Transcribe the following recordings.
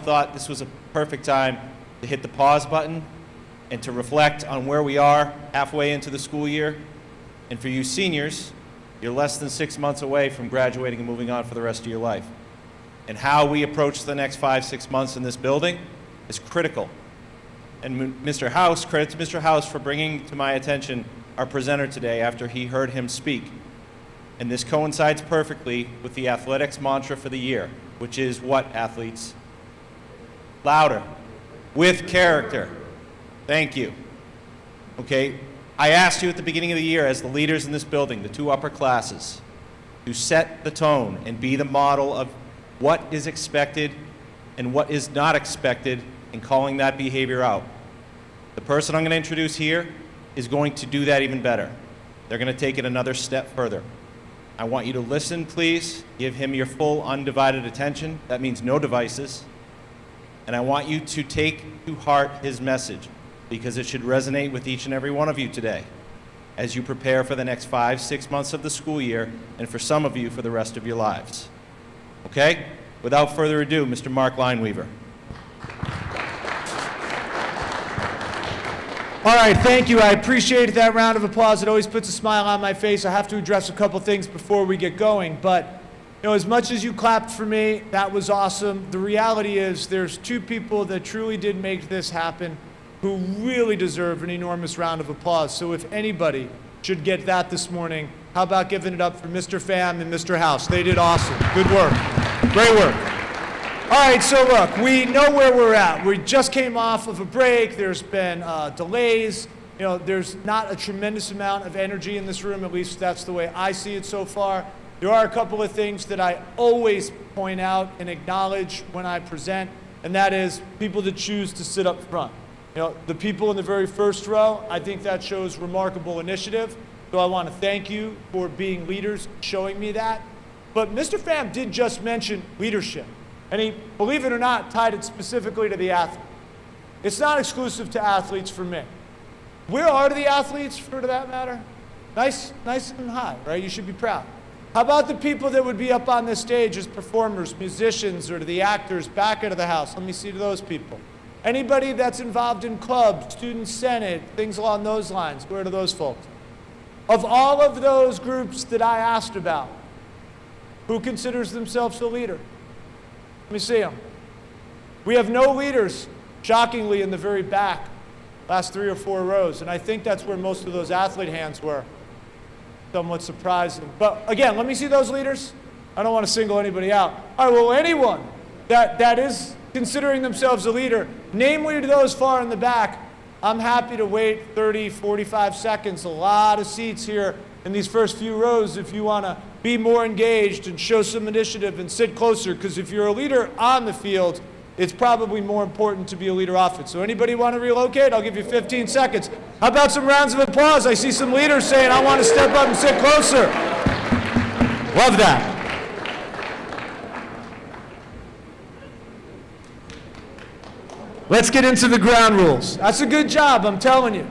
thought this was a perfect time to hit the pause button and to reflect on where we are halfway into the school year. And for you seniors, you're less than 6 months away from graduating and moving on for the rest of your life. And how we approach the next 5-6 months in this building is critical. And Mr. House, credit to Mr. House for bringing to my attention our presenter today after he heard him speak. And this coincides perfectly with the athletics mantra for the year, which is what, athletes? Louder. With character. Thank you. Okay, I asked you at the beginning of the year as the leaders in this building, the 2 upper classes, to set the tone and be the model of what is expected and what is not expected and calling that behavior out. The person I'm going to introduce here is going to do that even better. They're going to take it another step further. I want you to listen, please. Give him your full, undivided attention. That means no devices. And I want you to take to heart his message, because it should resonate with each and every one of you today as you prepare for the next 5-6 months of the school year, and for some of you, for the rest of your lives. Okay? Without further ado, Mr. Mark Lineweaver. All right, thank you. I appreciate that round of applause. It always puts a smile on my face. I have to address a couple things before we get going. But, you know, as much as you clapped for me, that was awesome. The reality is there's 2 people that truly did make this happen who really deserve an enormous round of applause. So if anybody should get that this morning, how about giving it up for Mr. Pham and Mr. House? They did awesome. Good work. Great work. All right, so look, we know where we're at. We just came off of a break. There's been delays. You know, there's not a tremendous amount of energy in this room, at least that's the way I see it so far. There are a couple of things that I always point out and acknowledge when I present, and that is people that choose to sit up front. You know, the people in the very first row, I think that shows remarkable initiative. So I want to thank you for being leaders, showing me that. But Mr. Pham did just mention leadership. And he, believe it or not, tied it specifically to the athlete. It's not exclusive to athletes for me. Where are the athletes, for that matter? Nice and high, right? You should be proud. How about the people that would be up on this stage as performers, musicians, or the actors back into the house? Let me see to those people. Anybody that's involved in clubs, student senate, things along those lines, where are those folks? Of all of those groups that I asked about, who considers themselves a leader? Let me see them. We have no leaders, shockingly, in the very back, last 3 or 4 rows, and I think that's where most of those athlete hands were. Somewhat surprising. But again, let me see those leaders. I don't want to single anybody out. All right, well, anyone that is considering themselves a leader, namely to those far in the back, I'm happy to wait 30, 45 seconds, a lot of seats here in these first few rows if you want to be more engaged and show some initiative and sit closer, because if you're a leader on the field, it's probably more important to be a leader off it. So anybody want to relocate? I'll give you 15 seconds. How about some rounds of applause? I see some leaders saying, I want to step up and sit closer. Love that. Let's get into the ground rules. That's a good job, I'm telling you.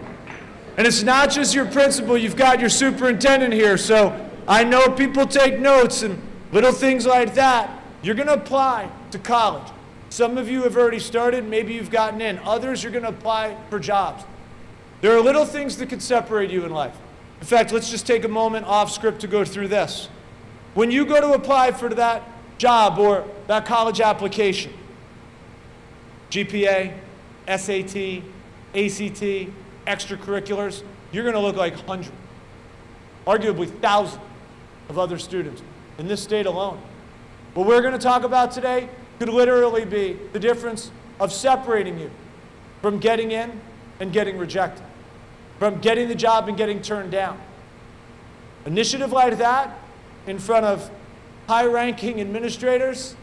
And it's not just your principal, you've got your superintendent here, so I know people take notes and little things like that. You're going to apply to college. Some of you have already started, maybe you've gotten in. Others, you're going to apply for jobs. There are little things that could separate you in life. In fact, let's just take a moment off script to go through this. When you go to apply for that job or that college application, GPA, SAT, ACT, extracurriculars, you're going to look like hundreds, arguably thousands of other students in this state alone. What we're going to talk about today could literally be the difference of separating you from getting in and getting rejected, from getting the job and getting turned down. Initiative like that in front of high-ranking administrators,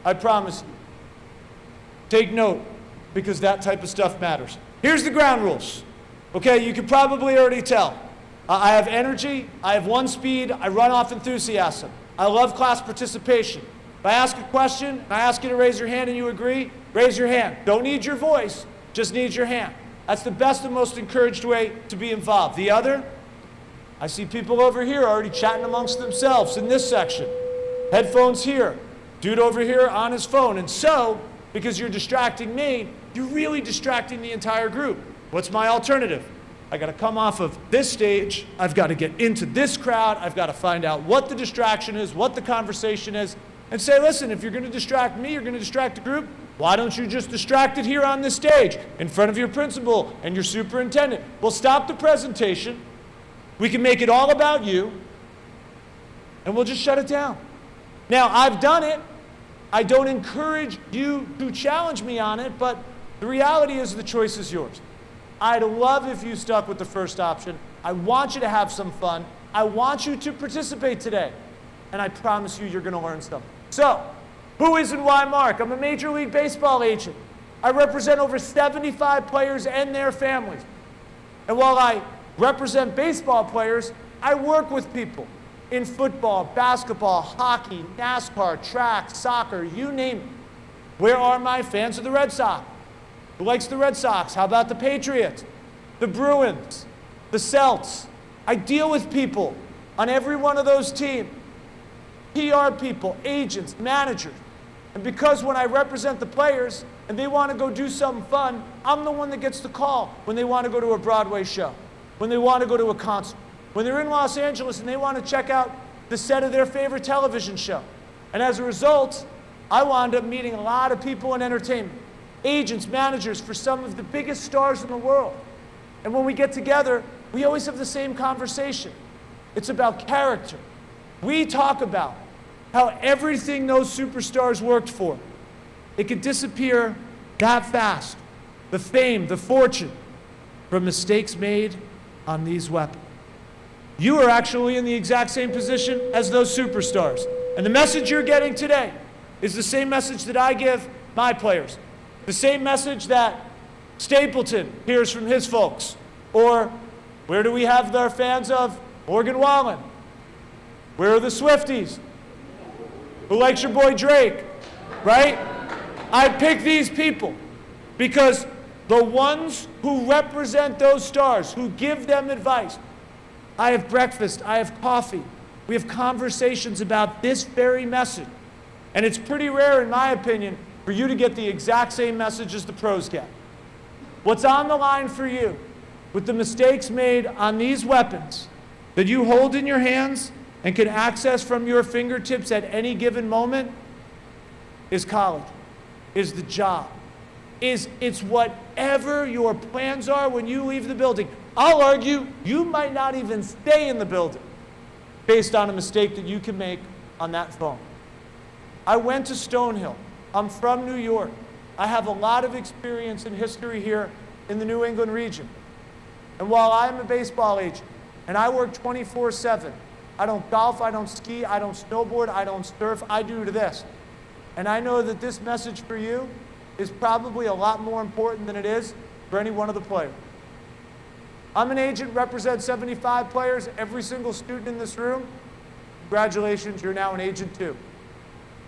I promise you, take note, because that type of stuff matters. Here's the ground rules. Okay, you can probably already tell. I have energy, I have one speed, I run off enthusiasm. I love class participation. If I ask a question, and I ask you to raise your hand and you agree, raise your hand. Don't need your voice, just need your hand. That's the best and most encouraged way to be involved. The other, I see people over here already chatting amongst themselves in this section. Headphones here, dude over here on his phone. And so, because you're distracting me, you're really distracting the entire group. What's my alternative? I got to come off of this stage, I've got to get into this crowd, I've got to find out what the distraction is, what the conversation is, and say, listen, if you're going to distract me, you're going to distract the group, why don't you just distract it here on this stage in front of your principal and your superintendent? We'll stop the presentation, we can make it all about you, and we'll just shut it down. Now, I've done it. I don't encourage you to challenge me on it, but the reality is the choice is yours. I'd love if you stuck with the first option. I want you to have some fun. I want you to participate today. And I promise you, you're going to learn something. So, who is and why Mark? I'm a Major League Baseball agent. I represent over 75 players and their families. And while I represent baseball players, I work with people in football, basketball, hockey, NASCAR, track, soccer, you name it. Where are my fans of the Red Sox? Who likes the Red Sox? How about the Patriots? The Bruins? The Celts? I deal with people on every one of those teams. PR people, agents, managers. And because when I represent the players and they want to go do something fun, I'm the one that gets the call when they want to go to a Broadway show, when they want to go to a concert, when they're in Los Angeles and they want to check out the set of their favorite television show. And as a result, I wound up meeting a lot of people in entertainment, agents, managers for some of the biggest stars in the world. And when we get together, we always have the same conversation. It's about character. We talk about how everything those superstars worked for, it could disappear that fast. The fame, the fortune, from mistakes made on these weapons. You are actually in the exact same position as those superstars. And the message you're getting today is the same message that I give my players. The same message that Stapleton hears from his folks. Or where do we have our fans of Morgan Wallen? Where are the Swifties? Who likes your boy Drake? Right? I pick these people because the ones who represent those stars, who give them advice, I have breakfast, I have coffee, we have conversations about this very message. And it's pretty rare, in my opinion, for you to get the exact same message as the pros get. What's on the line for you with the mistakes made on these weapons that you hold in your hands and can access from your fingertips at any given moment is college, is the job, it's whatever your plans are when you leave the building. I'll argue you might not even stay in the building based on a mistake that you can make on that phone. I went to Stonehill. I'm from New York. I have a lot of experience in history here in the New England region. And while I'm a baseball agent and I work 24/7, I don't golf, I don't ski, I don't snowboard, I don't surf, I do this. And I know that this message for you is probably a lot more important than it is for any one of the players. I'm an agent, represent 75 players, every single student in this room. Congratulations, you're now an agent too.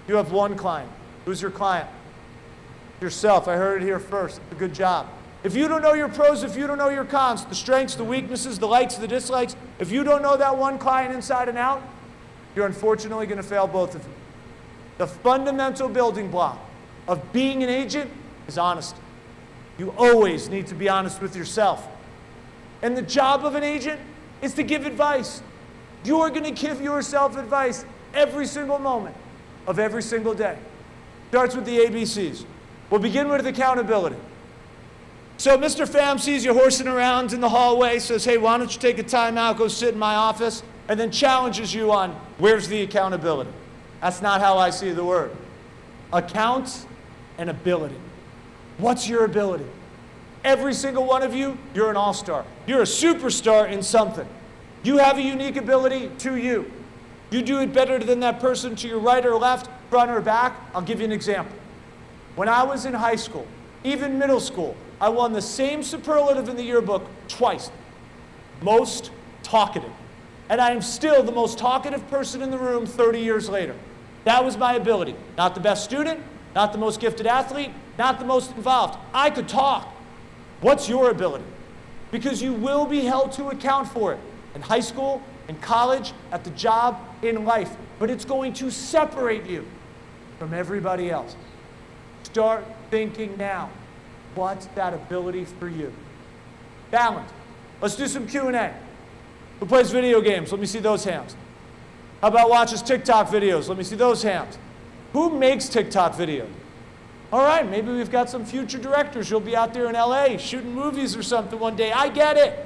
You have one client. Who's your client? Yourself. I heard it here first. Good job. If you don't know your pros, if you don't know your cons, the strengths, the weaknesses, the likes, the dislikes, if you don't know that one client inside and out, you're unfortunately going to fail both of you. The fundamental building block of being an agent is honesty. You always need to be honest with yourself. And the job of an agent is to give advice. You're going to give yourself advice every single moment of every single day. Starts with the ABCs. We'll begin with accountability. So Mr. Pham sees you horsing around in the hallway, says, hey, why don't you take a time out, go sit in my office, and then challenges you on where's the accountability. That's not how I see the word. Account and ability. What's your ability? Every single one of you, you're an all-star. You're a superstar in something. You have a unique ability to you. You do it better than that person to your right or left, front or back. I'll give you an example. When I was in high school, even middle school, I won the same superlative in the yearbook twice. Most talkative. And I am still the most talkative person in the room 30 years later. That was my ability. Not the best student, not the most gifted athlete, not the most involved. I could talk. What's your ability? Because you will be held to account for it in high school, in college, at the job, in life. But it's going to separate you from everybody else. Start thinking now. What's that ability for you? Balance. Let's do some Q&A. Who plays video games? Let me see those hands. How about watches TikTok videos? Let me see those hands. Who makes TikTok videos? All right, maybe we've got some future directors. You'll be out there in LA shooting movies or something one day. I get it.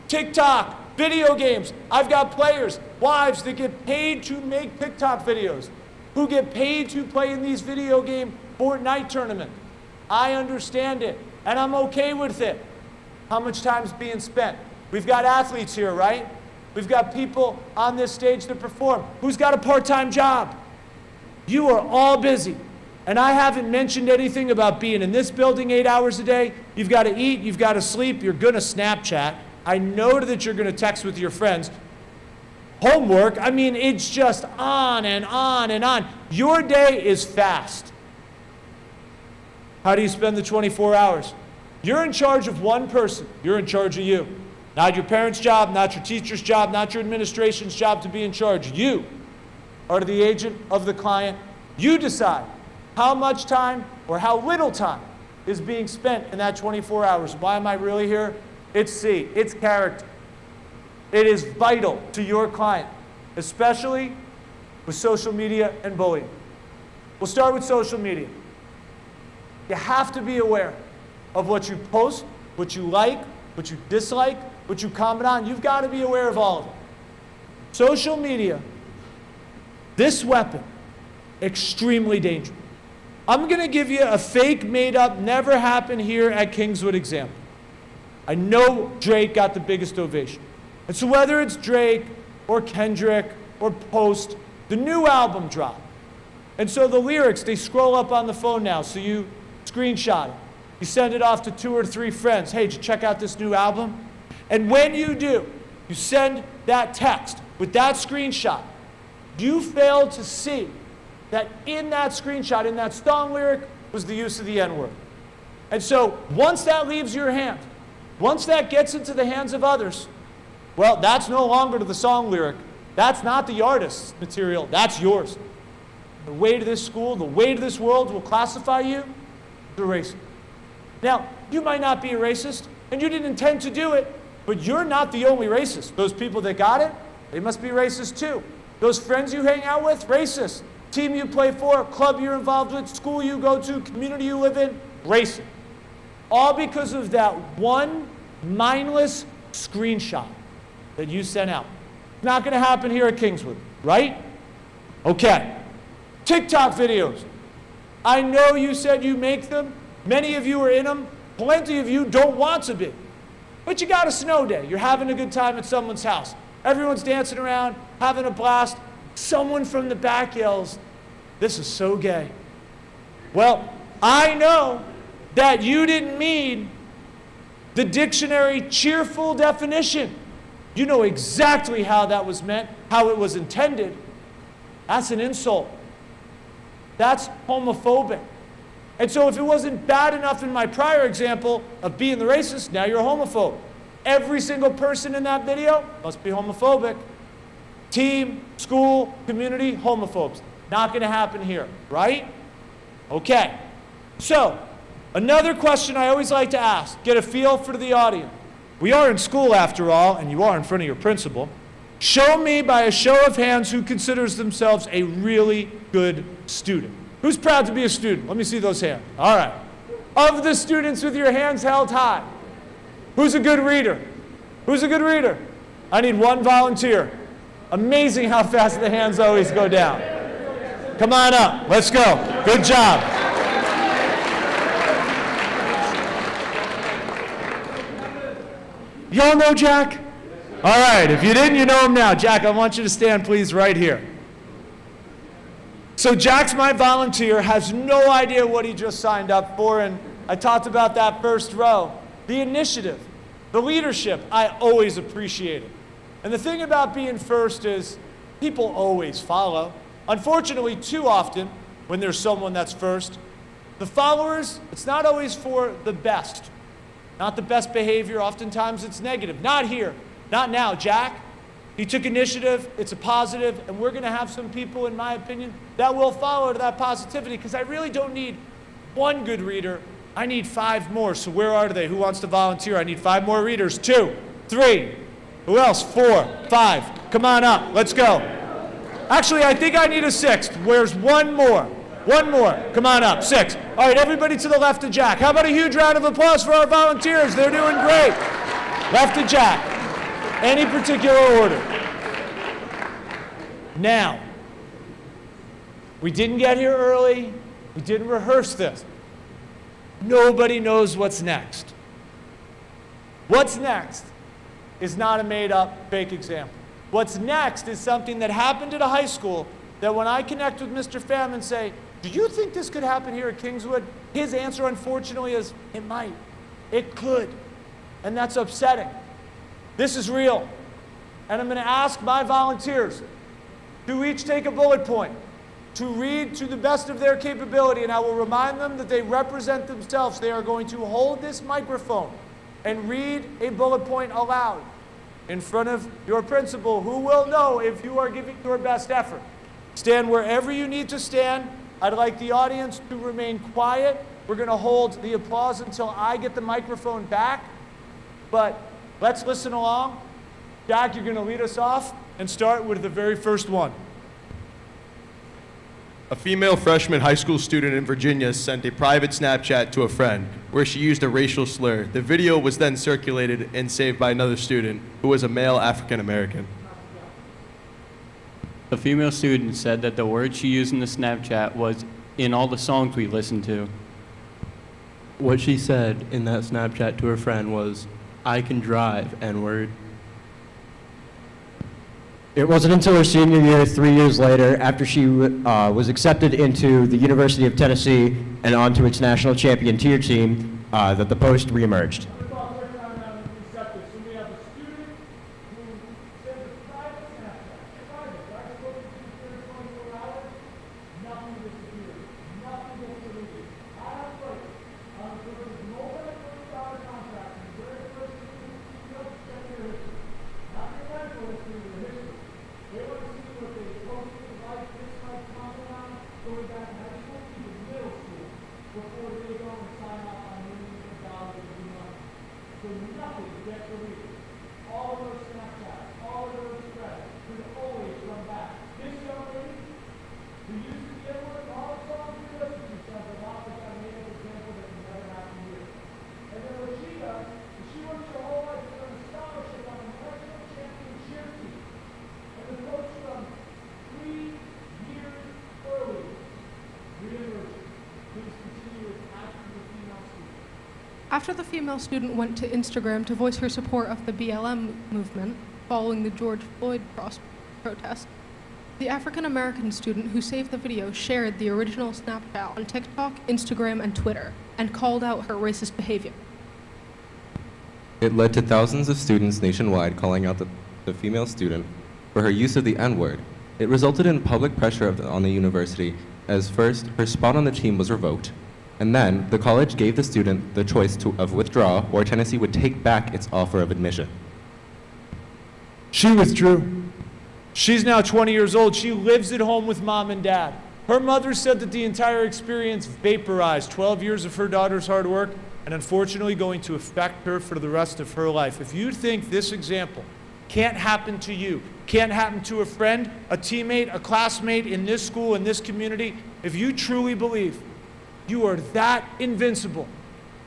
TikTok, video games. I've got players, wives that get paid to make TikTok videos, who get paid to play in these video game Fortnite tournaments. I understand it, and I'm okay with it. How much time's being spent? We've got athletes here, right? We've got people on this stage that perform. Who's got a part-time job? You are all busy. And I haven't mentioned anything about being in this building 8 hours a day. You've got to eat, you've got to sleep, you're going to Snapchat. I know that you're going to text with your friends. Homework, I mean, it's just on and on and on. Your day is fast. How do you spend the 24 hours? You're in charge of one person. You're in charge of you. Not your parents' job, not your teacher's job, not your administration's job to be in charge. You are the agent of the client. You decide how much time or how little time is being spent in that 24 hours. Why am I really here? It's C. It's character. It is vital to your client, especially with social media and bullying. We'll start with social media. You have to be aware of what you post, what you like, what you dislike, what you comment on. You've got to be aware of all of it. Social media, this weapon, extremely dangerous. I'm going to give you a fake, made-up, never happened here at Kingswood example. I know Drake got the biggest ovation. And so whether it's Drake or Kendrick or Post, the new album dropped. And so the lyrics, they scroll up on the phone now, so you screenshot it. You send it off to 2 or 3 friends. Hey, did you check out this new album? And when you do, you send that text with that screenshot. You fail to see that in that screenshot, in that song lyric, was the use of the N-word. And so once that leaves your hand, once that gets into the hands of others, well, that's no longer the song lyric. That's not the artist's material. That's yours. The weight of this school, the weight of this world will classify you as a racist. Now, you might not be a racist, and you didn't intend to do it, but you're not the only racist. Those people that got it, they must be racist too. Those friends you hang out with, racist. Team you play for, club you're involved with, school you go to, community you live in, racist. All because of that one mindless screenshot that you sent out. Not going to happen here at Kingswood, right? Okay. TikTok videos. I know you said you make them. Many of you are in them. Plenty of you don't want to be. But you got a snow day. You're having a good time at someone's house. Everyone's dancing around, having a blast. Someone from the back yells, "This is so gay." Well, I know that you didn't mean the dictionary cheerful definition. You know exactly how that was meant, how it was intended. That's an insult. That's homophobic. And so if it wasn't bad enough in my prior example of being the racist, now you're a homophobe. Every single person in that video must be homophobic. Team, school, community, homophobes. Not going to happen here, right? Okay. So, another question I always like to ask, get a feel for the audience. We are in school after all, and you are in front of your principal. Show me by a show of hands who considers themselves a really good student. Who's proud to be a student? Let me see those hands. All right. Of the students with your hands held high, who's a good reader? Who's a good reader? I need one volunteer. Amazing how fast the hands always go down. Come on up. Let's go. Good job. Y'all know Jack? All right. If you didn't, you know him now. Jack, I want you to stand, please, right here. So Jack's my volunteer, has no idea what he just signed up for, and I talked about that first row. The initiative, the leadership, I always appreciate it. And the thing about being first is people always follow. Unfortunately, too often, when there's someone that's first, the followers, it's not always for the best. Not the best behavior, oftentimes it's negative. Not here, not now. Jack, he took initiative, it's a positive, and we're going to have some people, in my opinion, that will follow to that positivity, because I really don't need one good reader. I need 5 more, so where are they? Who wants to volunteer? I need 5 more readers. 2, 3, who else? 4, 5. Come on up, let's go. Actually, I think I need a 6th. Where's one more? One more, come on up, 6. All right, everybody to the left of Jack. How about a huge round of applause for our volunteers? They're doing great. Left of Jack. Any particular order. Now, we didn't get here early. We didn't rehearse this. Nobody knows what's next. What's next is not a made-up fake example. What's next is something that happened at a high school that when I connect with Mr. Pham and say, do you think this could happen here at Kingswood? His answer, unfortunately, is, it might. It could. And that's upsetting. This is real. And I'm going to ask my volunteers to each take a bullet point, to read to the best of their capability, and I will remind them that they represent themselves. They are going to hold this microphone and read a bullet point aloud in front of your principal, who will know if you are giving your best effort. Stand wherever you need to stand. I'd like the audience to remain quiet. We're going to hold the applause until I get the microphone back, but let's listen along. Jack, you're going to lead us off and start with the very first one. A female freshman high school student in Virginia sent a private Snapchat to a friend where she used a racial slur. The video was then circulated and saved by another student who was a male African American. The female student said that the word she used in the Snapchat was in all the songs we listened to. What she said in that Snapchat to her friend was, "I can drive, N-word." It wasn't until her senior year, 3 years later, after she was accepted into the University of Tennessee and onto its national champion tier team, that the post reemerged. After the female student went to Instagram to voice her support of the BLM movement following the George Floyd protest, the African American student who saved the video shared the original Snapchat on TikTok, Instagram, and Twitter, and called out her racist behavior. It led to thousands of students nationwide calling out the female student for her use of the N-word. It resulted in public pressure on the university, as first, her spot on the team was revoked, and then the college gave the student the choice of withdraw, or Tennessee would take back its offer of admission. She withdrew. She's now 20 years old. She lives at home with mom and dad. Her mother said that the entire experience vaporized 12 years of her daughter's hard work and unfortunately going to affect her for the rest of her life. If you think this example can't happen to you, can't happen to a friend, a teammate, a classmate in this school, in this community, if you truly believe you are that invincible,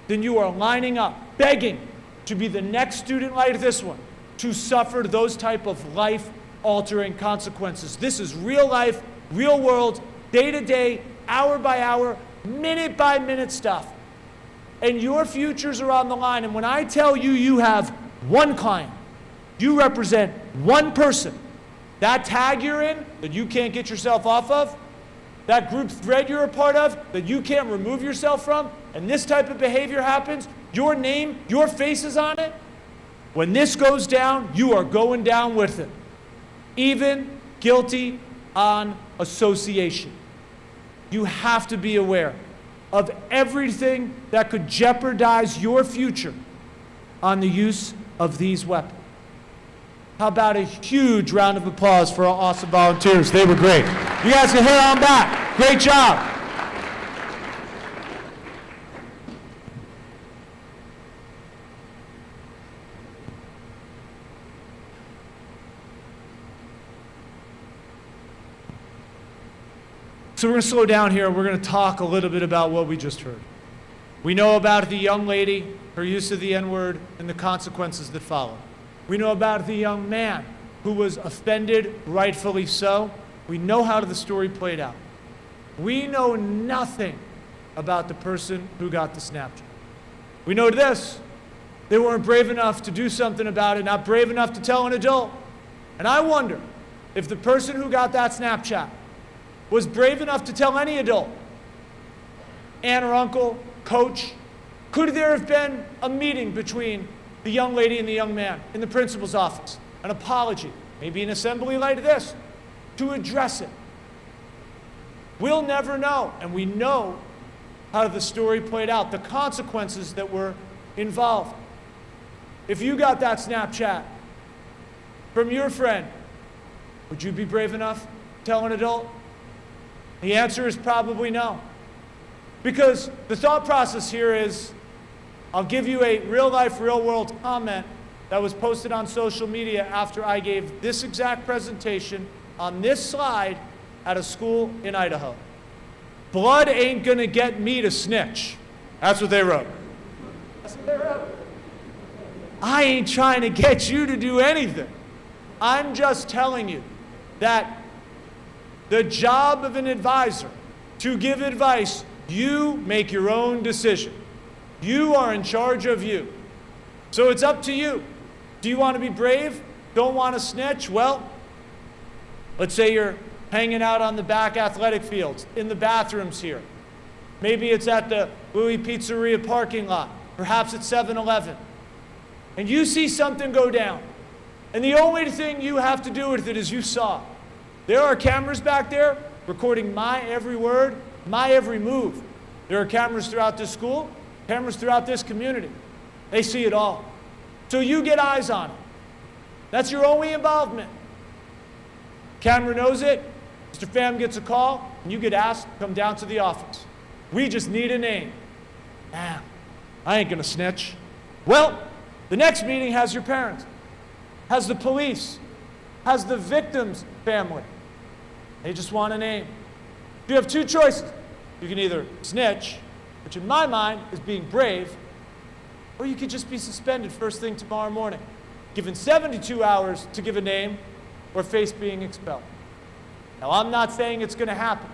then you are lining up, begging to be the next student like this one, to suffer those type of life-altering consequences. This is real life, real world, day to day, hour by hour, minute by minute stuff. And your futures are on the line. And when I tell you you have one client, you represent one person, that tag you're in that you can't get yourself off of, that group thread you're a part of that you can't remove yourself from, and this type of behavior happens, your name, your face is on it. When this goes down, you are going down with it. Even guilty on association. You have to be aware of everything that could jeopardize your future on the use of these weapons. How about a huge round of applause for our awesome volunteers? They were great. You guys can head on back. Great job. So we're going to slow down here. We're going to talk a little bit about what we just heard. We know about the young lady, her use of the N-word, and the consequences that follow. We know about the young man who was offended, rightfully so. We know how the story played out. We know nothing about the person who got the Snapchat. We know this: they weren't brave enough to do something about it, not brave enough to tell an adult. And I wonder if the person who got that Snapchat was brave enough to tell any adult, aunt or uncle, coach. Could there have been a meeting between the young lady and the young man in the principal's office, an apology, maybe an assembly like this, to address it? We'll never know, and we know how the story played out, the consequences that were involved. If you got that Snapchat from your friend, would you be brave enough to tell an adult? The answer is probably no. Because the thought process here is, I'll give you a real-life, real-world comment that was posted on social media after I gave this exact presentation on this slide at a school in Idaho. Blood ain't gonna get me to snitch. That's what they wrote. That's what they wrote. I ain't trying to get you to do anything. I'm just telling you that the job of an advisor to give advice, you make your own decision. You are in charge of you. So it's up to you. Do you want to be brave? Don't want to snitch? Well, let's say you're hanging out on the back athletic fields, in the bathrooms here. Maybe it's at the Louis Pizzeria parking lot. Perhaps it's 7-Eleven. And you see something go down. And the only thing you have to do with it is you saw. There are cameras back there recording my every word, my every move. There are cameras throughout this school, cameras throughout this community. They see it all. So you get eyes on it. That's your only involvement. Camera knows it. Mr. Pham gets a call, and you get asked to come down to the office. We just need a name. Nah, I ain't gonna snitch. Well, the next meeting has your parents, has the police, has the victim's family. They just want a name. You have two choices. You can either snitch, which in my mind is being brave, or you could just be suspended first thing tomorrow morning, given 72 hours to give a name, or face being expelled. Now, I'm not saying it's going to happen,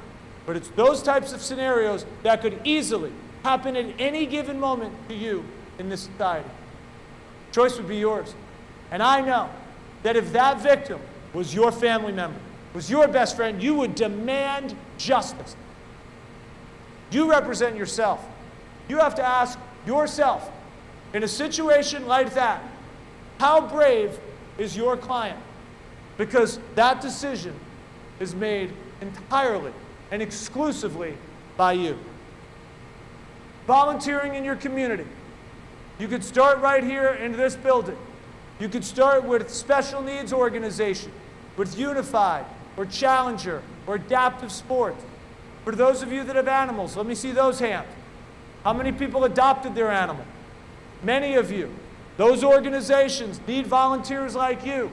but it's those types of scenarios that could easily happen at any given moment to you in this society. Choice would be yours. And I know that if that victim was your family member, was your best friend, you would demand justice. You represent yourself. You have to ask yourself, in a situation like that, how brave is your client? Because that decision is made entirely and exclusively by you. Volunteering in your community. You could start right here in this building. You could start with special needs organization, with Unified, or Challenger, or Adaptive Sports. For those of you that have animals, let me see those hands. How many people adopted their animal? Many of you. Those organizations need volunteers like you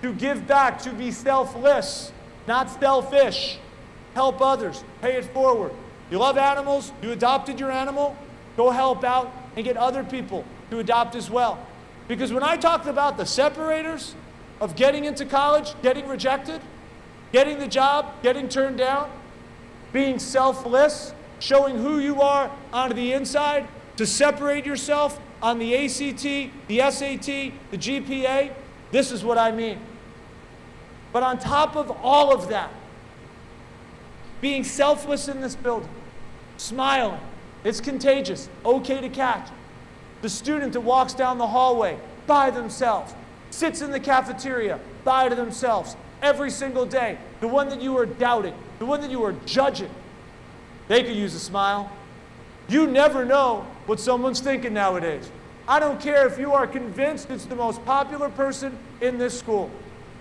to give back, to be selfless, not selfish. Help others, pay it forward. You love animals, you adopted your animal, go help out and get other people to adopt as well. Because when I talked about the separators of getting into college, getting rejected, getting the job, getting turned down, being selfless, showing who you are on the inside, to separate yourself on the ACT, the SAT, the GPA, this is what I mean. But on top of all of that, being selfless in this building, smiling, it's contagious, okay to catch. The student that walks down the hallway by themselves, sits in the cafeteria by themselves every single day, the one that you are doubting, the one that you are judging, they could use a smile. You never know what someone's thinking nowadays. I don't care if you are convinced it's the most popular person in this school.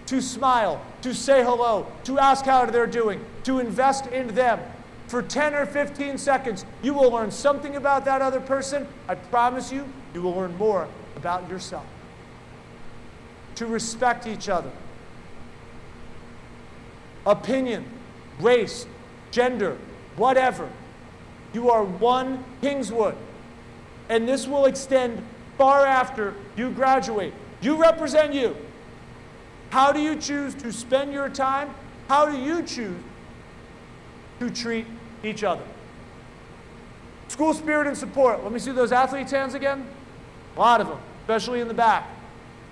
To smile, to say hello, to ask how they're doing, to invest in them. For 10 or 15 seconds, you will learn something about that other person. I promise you, you will learn more about yourself. To respect each other. Opinion, race, gender, whatever. You are one Kingswood. And this will extend far after you graduate. You represent you. How do you choose to spend your time? How do you choose to treat each other? School spirit and support. Let me see those athletes' hands again. A lot of them, especially in the back.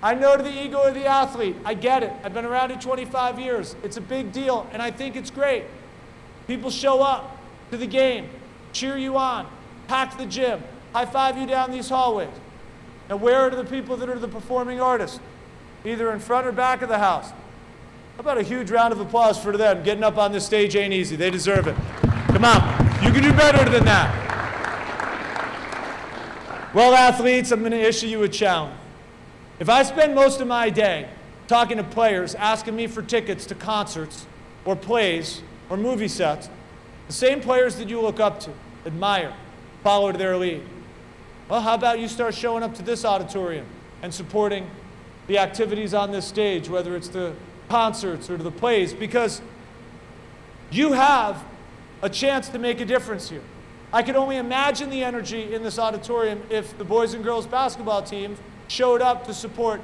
I know to the ego of the athlete. I get it. I've been around it 25 years. It's a big deal, and I think it's great. People show up to the game, cheer you on, pack the gym, high-five you down these hallways. Now, where are the people that are the performing artists? Either in front or back of the house. How about a huge round of applause for them? Getting up on this stage ain't easy. They deserve it. Come on. You can do better than that. Well, athletes, I'm going to issue you a challenge. If I spend most of my day talking to players, asking me for tickets to concerts or plays or movie sets, the same players that you look up to, admire, follow to their lead, well, how about you start showing up to this auditorium and supporting the activities on this stage, whether it's the concerts or the plays, because you have a chance to make a difference here. I could only imagine the energy in this auditorium if the boys and girls basketball teams showed up to support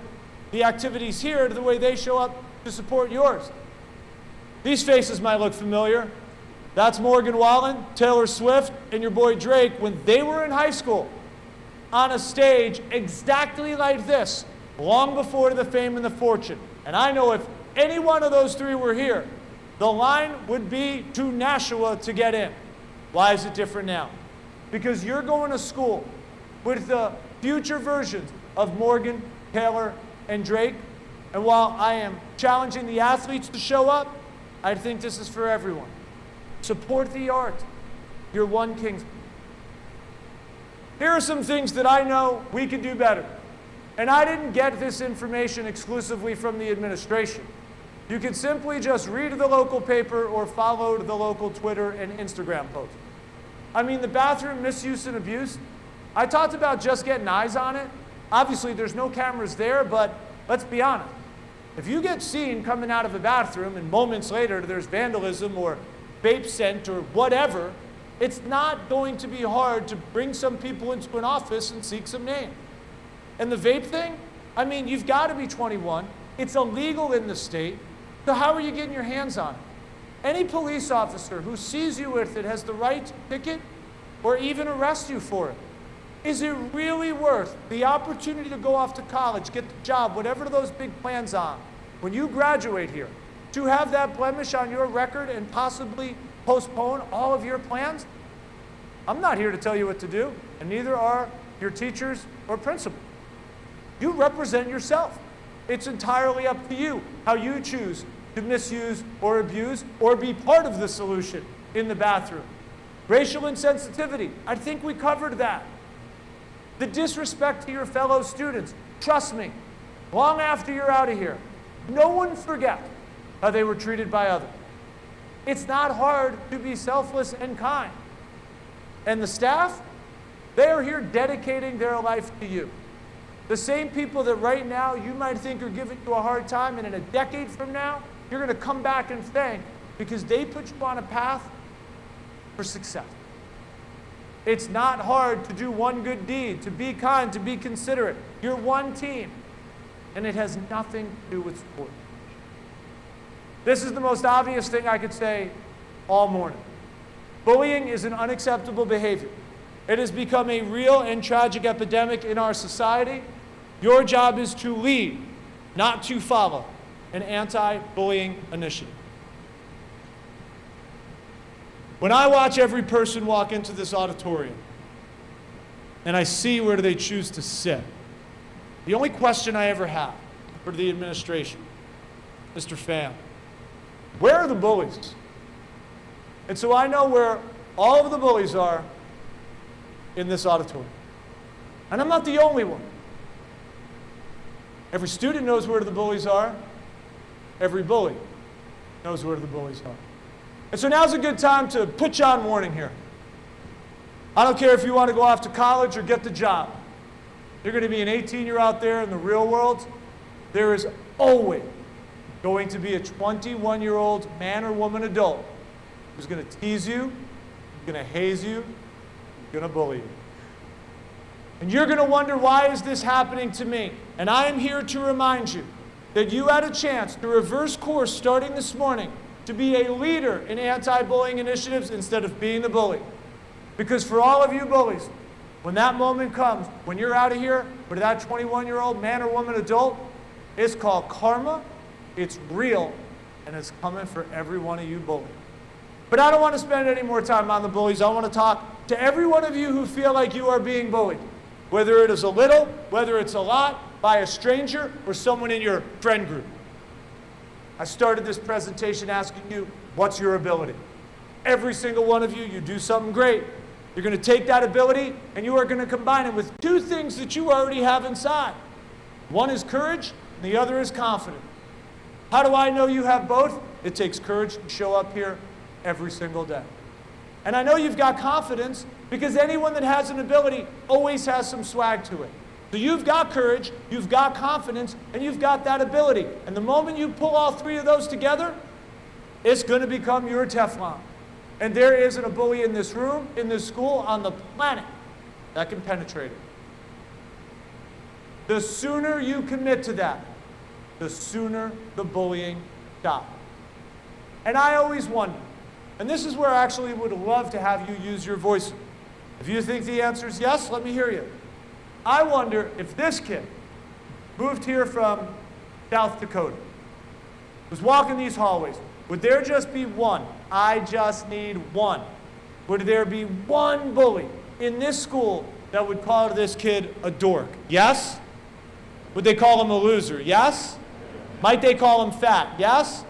the activities here the way they show up to support yours. These faces might look familiar. That's Morgan Wallen, Taylor Swift, and your boy Drake when they were in high school on a stage exactly like this, long before the fame and the fortune. And I know if any one of those three were here, the line would be to Nashua to get in. Why is it different now? Because you're going to school with the future versions of Morgan, Taylor, and Drake. And while I am challenging the athletes to show up, I think this is for everyone. Support the art. You're one Kingsman. Here are some things that I know we could do better. And I didn't get this information exclusively from the administration. You can simply just read the local paper or follow the local Twitter and Instagram posts. I mean, the bathroom misuse and abuse, I talked about just getting eyes on it. Obviously, there's no cameras there, but let's be honest. If you get seen coming out of a bathroom and moments later there's vandalism or vape scent or whatever, it's not going to be hard to bring some people into an office and seek some names. And the vape thing, I mean, you've got to be 21. It's illegal in the state. So how are you getting your hands on it? Any police officer who sees you with it has the right to ticket or even arrest you for it. Is it really worth the opportunity to go off to college, get the job, whatever those big plans are, when you graduate here, to have that blemish on your record and possibly postpone all of your plans? I'm not here to tell you what to do, and neither are your teachers or principals. You represent yourself. It's entirely up to you how you choose to misuse or abuse or be part of the solution in the bathroom. Racial insensitivity, I think we covered that. The disrespect to your fellow students, trust me, long after you're out of here, no one forgets how they were treated by others. It's not hard to be selfless and kind. And the staff, they are here dedicating their life to you. The same people that right now you might think are giving you a hard time, and in a decade from now, you're going to come back and thank because they put you on a path for success. It's not hard to do one good deed, to be kind, to be considerate. You're one team, and it has nothing to do with sport. This is the most obvious thing I could say all morning. Bullying is an unacceptable behavior. It has become a real and tragic epidemic in our society. Your job is to lead, not to follow, an anti-bullying initiative. When I watch every person walk into this auditorium and I see where do they choose to sit, the only question I ever have for the administration, Mr. Pham, where are the bullies? And so I know where all of the bullies are in this auditorium. And I'm not the only one. Every student knows where the bullies are. Every bully knows where the bullies are. And so now's a good time to put you on warning here. I don't care if you want to go off to college or get the job. You're going to be an 18-year out there in the real world. There is always going to be a 21-year-old man or woman adult who's going to tease you, who's going to haze you, who's going to bully you. And you're going to wonder, why is this happening to me? And I am here to remind you that you had a chance to reverse course starting this morning to be a leader in anti-bullying initiatives instead of being the bully. Because for all of you bullies, when that moment comes, when you're out of here, with that 21-year-old man or woman adult, it's called karma, it's real, and it's coming for every one of you bullies. But I don't want to spend any more time on the bullies. I want to talk to every one of you who feel like you are being bullied, whether it is a little, whether it's a lot, by a stranger or someone in your friend group. I started this presentation asking you, what's your ability? Every single one of you, you do something great. You're going to take that ability and you are going to combine it with two things that you already have inside. One is courage, and the other is confidence. How do I know you have both? It takes courage to show up here every single day. And I know you've got confidence because anyone that has an ability always has some swag to it. So you've got courage, you've got confidence, and you've got that ability. And the moment you pull all three of those together, it's going to become your Teflon. And there isn't a bully in this room, in this school, on the planet that can penetrate it. The sooner you commit to that, the sooner the bullying stops. And I always wonder, and this is where I actually would love to have you use your voice. If you think the answer is yes, let me hear you. I wonder if this kid moved here from South Dakota, was walking these hallways, would there just be one? I just need one. Would there be one bully in this school that would call this kid a dork? Yes? Would they call him a loser? Yes? Might they call him fat? Yes?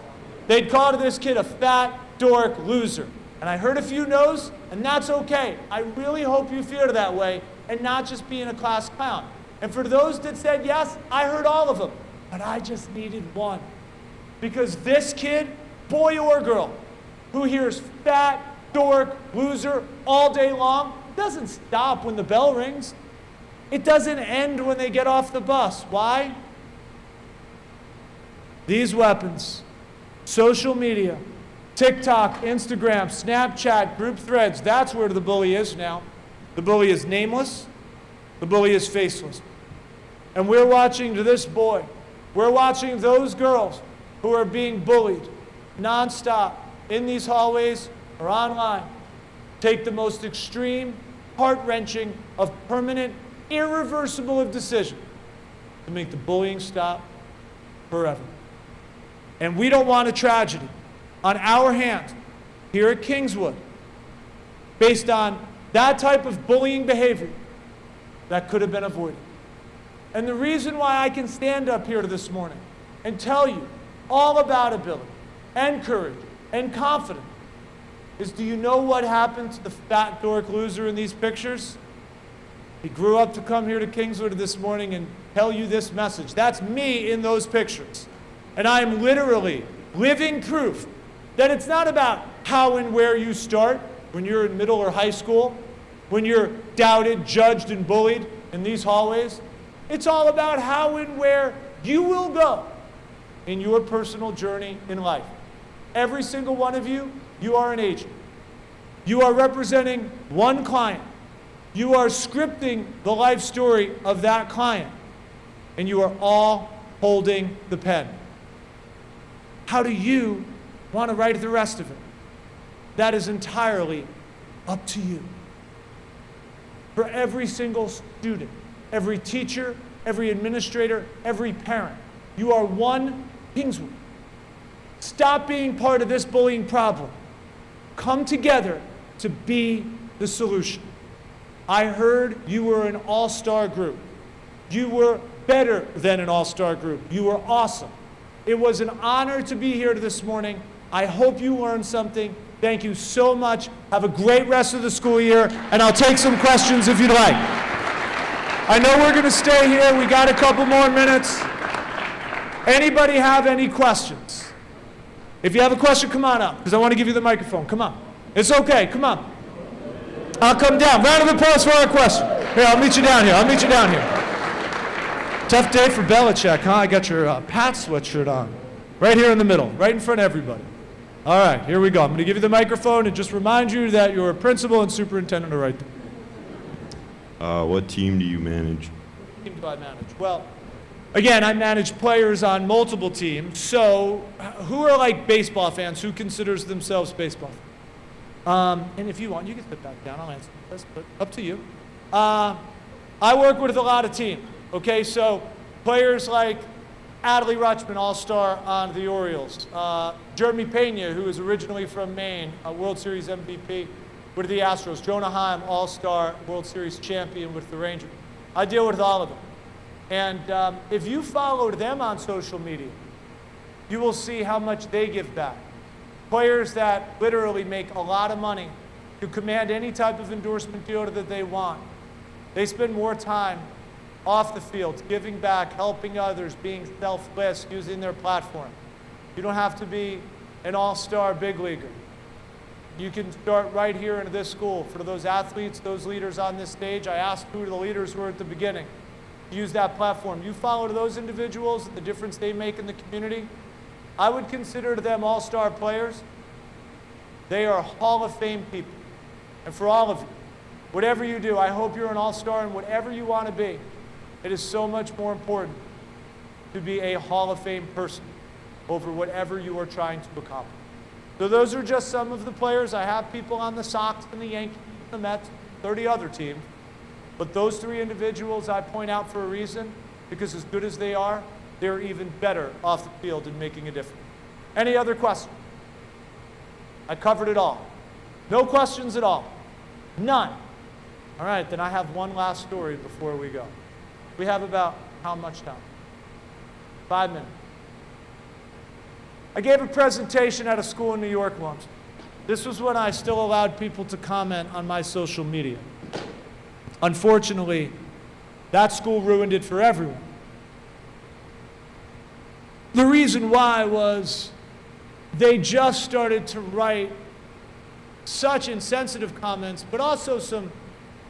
They'd call this kid a fat, dork, loser. And I heard a few no's, and that's okay. I really hope you feel that way and not just being a class clown. And for those that said yes, I heard all of them. But I just needed one. Because this kid, boy or girl, who hears fat, dork, loser all day long, doesn't stop when the bell rings. It doesn't end when they get off the bus. Why? These weapons, social media, TikTok, Instagram, Snapchat, group threads, that's where the bully is now. The bully is nameless. The bully is faceless. And we're watching to this boy. We're watching those girls who are being bullied nonstop in these hallways or online take the most extreme, heart-wrenching, of permanent, irreversible of decisions to make the bullying stop forever. And we don't want a tragedy on our hands here at Kingswood based on that type of bullying behavior that could have been avoided. And the reason why I can stand up here this morning and tell you all about ability and courage and confidence is, do you know what happened to the fat dork loser in these pictures? He grew up to come here to Kingswood this morning and tell you this message. That's me in those pictures. And I am literally living proof that it's not about how and where you start when you're in middle or high school, when you're doubted, judged, and bullied in these hallways. It's all about how and where you will go in your personal journey in life. Every single one of you, you are an agent. You are representing one client. You are scripting the life story of that client. And you are all holding the pen. How do you want to write the rest of it? That is entirely up to you. For every single student, every teacher, every administrator, every parent, you are one Kingswood. Stop being part of this bullying problem. Come together to be the solution. I heard you were an all-star group. You were better than an all-star group. You were awesome. It was an honor to be here this morning. I hope you learned something. Thank you so much. Have a great rest of the school year, and I'll take some questions if you'd like. I know we're going to stay here. We got a couple more minutes. Anybody have any questions? If you have a question, come on up, because I want to give you the microphone. Come on. It's okay. Come on. I'll come down. Round of applause for our question. Here, I'll meet you down here. I'll meet you down here. Tough day for Belichick, huh? I got your Pat sweatshirt on. Right here in the middle, right in front of everybody. All right, here we go. I'm going to give you the microphone and just remind you that your principal and superintendent are right there. What team do you manage? Team do I manage? Well, again, I manage players on multiple teams. So, who are like baseball fans? Who considers themselves baseball fans? And if you want, you can sit back down. I'll answer this, but up to you. I work with a lot of teams. Okay, so players like Adley Rutschman, All-Star on the Orioles. Jeremy Pena, who is originally from Maine, a World Series MVP with the Astros. Jonah Heim, All-Star World Series champion with the Rangers. I deal with all of them. And if you followed them on social media, you will see how much they give back. Players that literally make a lot of money to command any type of endorsement deal that they want. They spend more time off the field, giving back, helping others, being selfless, using their platform. You don't have to be an all-star big leaguer. You can start right here in this school. For those athletes, those leaders on this stage, I asked who the leaders were at the beginning. Use that platform. You follow those individuals, the difference they make in the community. I would consider them all-star players. They are Hall of Fame people. And for all of you, whatever you do, I hope you're an all-star in whatever you want to be. It is so much more important to be a Hall of Fame person over whatever you are trying to accomplish. So those are just some of the players. I have people on the Sox and the Yankees, the Mets, 30 other teams. But those three individuals I point out for a reason, because as good as they are, they're even better off the field in making a difference. Any other questions? I covered it all. No questions at all? None. All right, then I have one last story before we go. We have about how much time? 5 minutes. I gave a presentation at a school in New York once. This was when I still allowed people to comment on my social media. Unfortunately, that school ruined it for everyone. The reason why was they just started to write such insensitive comments, but also some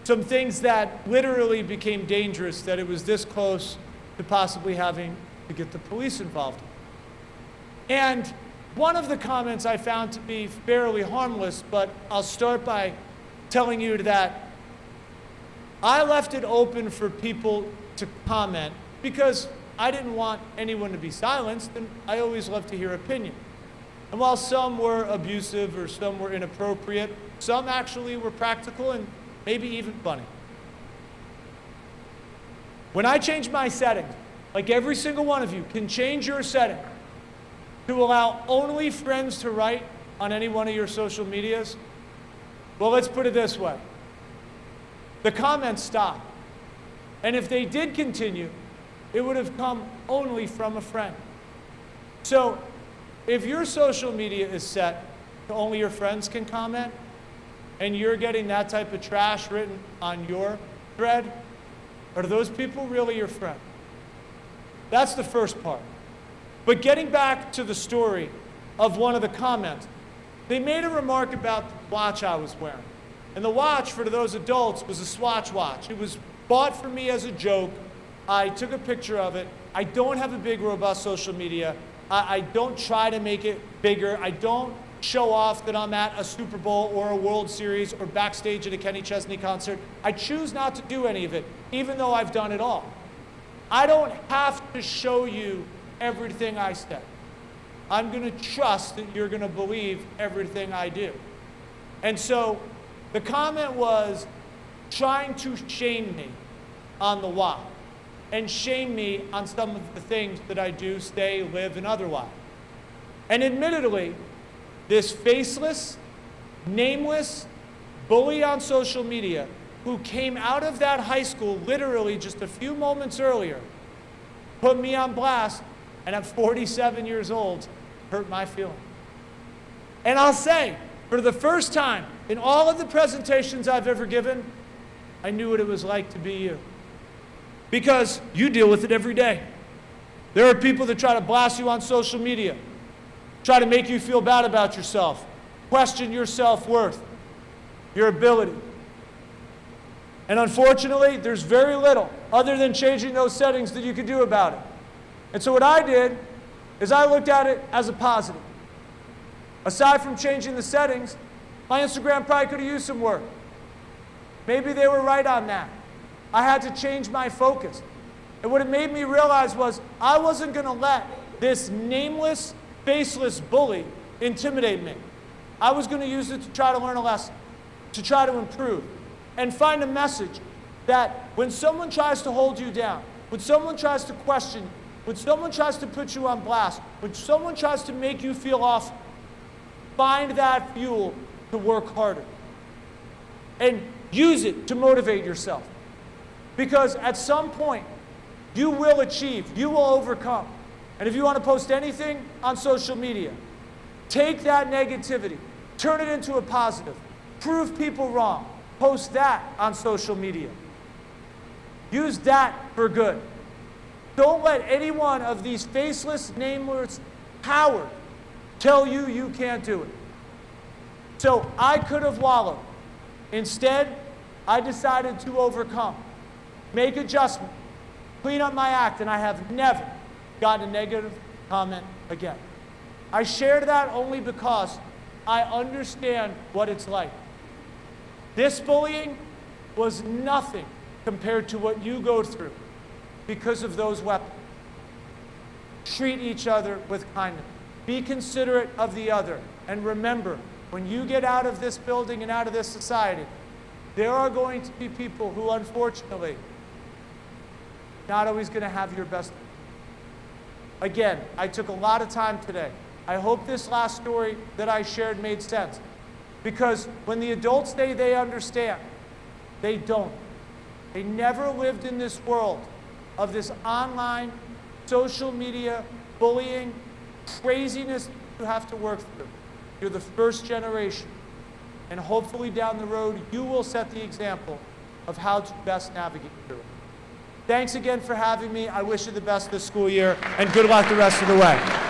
things that literally became dangerous, that it was this close to possibly having to get the police involved. And one of the comments I found to be fairly harmless, but I'll start by telling you that I left it open for people to comment because I didn't want anyone to be silenced, and I always love to hear opinion. And while some were abusive or some were inappropriate, some actually were practical and maybe even funny. When I change my settings, like every single one of you can change your setting to allow only friends to write on any one of your social medias, well, let's put it this way. The comments stopped. And if they did continue, it would have come only from a friend. So if your social media is set to only your friends can comment, and you're getting that type of trash written on your thread, are those people really your friend? That's the first part. But getting back to the story of one of the comments, they made a remark about the watch I was wearing. And the watch, for those adults, was a Swatch watch. It was bought for me as a joke. I took a picture of it. I don't have a big, robust social media. I don't try to make it bigger. I don't show off that I'm at a Super Bowl or a World Series or backstage at a Kenny Chesney concert. I choose not to do any of it, even though I've done it all. I don't have to show you everything I said. I'm going to trust that you're going to believe everything I do. And so the comment was trying to shame me on the why and shame me on some of the things that I do, say, live, and otherwise. And admittedly, this faceless, nameless bully on social media who came out of that high school literally just a few moments earlier, put me on blast, and at 47 years old, hurt my feelings. And I'll say, for the first time in all of the presentations I've ever given, I knew what it was like to be you. Because you deal with it every day. There are people that try to blast you on social media, try to make you feel bad about yourself, question your self-worth, your ability. And unfortunately, there's very little other than changing those settings that you can do about it. And so what I did is I looked at it as a positive. Aside from changing the settings, my Instagram probably could have used some work. Maybe they were right on that. I had to change my focus. And what it made me realize was I wasn't going to let this nameless, faceless bully intimidate me. I was going to use it to try to learn a lesson, to try to improve, and find a message that when someone tries to hold you down, when someone tries to question you, when someone tries to put you on blast, when someone tries to make you feel awful, find that fuel to work harder. And use it to motivate yourself. Because at some point, you will achieve, you will overcome. And if you want to post anything on social media, take that negativity, turn it into a positive, prove people wrong, post that on social media. Use that for good. Don't let any one of these faceless, nameless cowards tell you you can't do it. So I could have wallowed. Instead, I decided to overcome, make adjustments, clean up my act, and I have never gotten a negative comment again. I shared that only because I understand what it's like. This bullying was nothing compared to what you go through because of those weapons. Treat each other with kindness. Be considerate of the other. And remember, when you get out of this building and out of this society, there are going to be people who, unfortunately, not always going to have your best. Again, I took a lot of time today. I hope this last story that I shared made sense. Because when the adults say they understand, they don't. They never lived in this world of this online, social media, bullying, craziness you have to work through. You're the first generation. And hopefully down the road, you will set the example of how to best navigate through it. Thanks again for having me. I wish you the best this school year, and good luck the rest of the way.